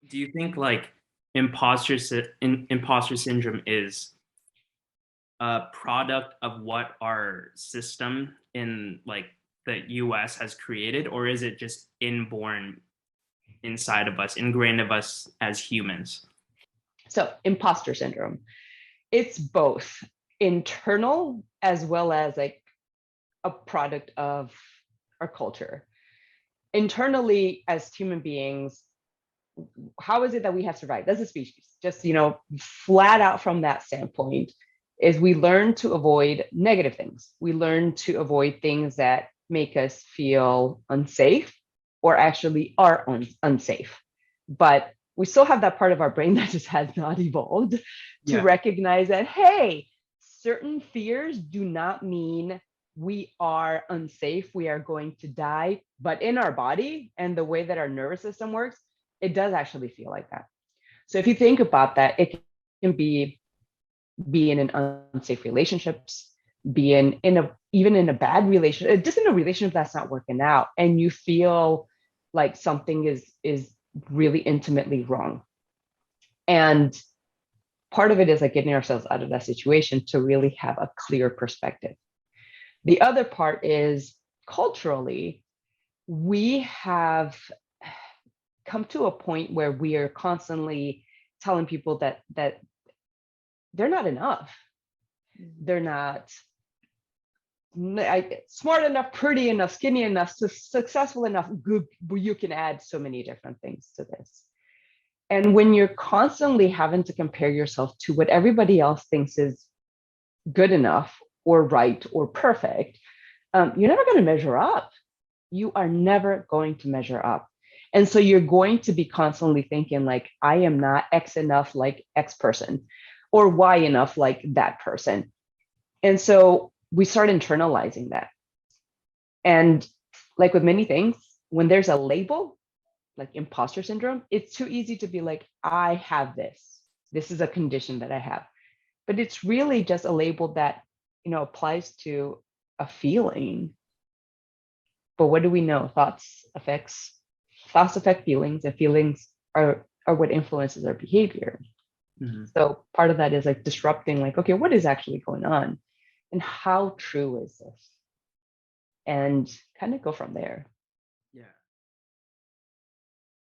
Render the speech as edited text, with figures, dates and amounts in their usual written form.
Do you think like imposter syndrome is a product of what our system in like the US has created, or is it just inborn inside of us, ingrained of us as humans? So imposter syndrome, it's both internal as well as like a product of our culture. Internally, as human beings, how is it that we have survived as a species? Just, flat out from that standpoint, is we learn to avoid negative things. We learn to avoid things that make us feel unsafe or actually are unsafe. But we still have that part of our brain that just has not evolved to Yeah. recognize that, hey, certain fears do not mean we are unsafe, we are going to die. But in our body and the way that our nervous system works, it does actually feel like that. So if you think about that, it can be in an unsafe relationships, be in a even in a bad relationship, just in a relationship that's not working out, and you feel like something is really intimately wrong. And part of it is like getting ourselves out of that situation to really have a clear perspective. The other part is culturally, we have come to a point where we are constantly telling people that they're not enough. They're not smart enough, pretty enough, skinny enough, successful enough. Good, you can add so many different things to this. And when you're constantly having to compare yourself to what everybody else thinks is good enough or right or perfect, you're never going to measure up. You are never going to measure up. And so you're going to be constantly thinking like, I am not X enough like X person or Y enough like that person. And so we start internalizing that. And like with many things, when there's a label, like imposter syndrome, it's too easy to be like, I have this. This is a condition that I have. But it's really just a label that, applies to a feeling. But what do we know? Thoughts affect feelings, and feelings are what influences our behavior. Mm-hmm. So part of that is like disrupting, like, okay, what is actually going on? And how true is this? And kind of go from there.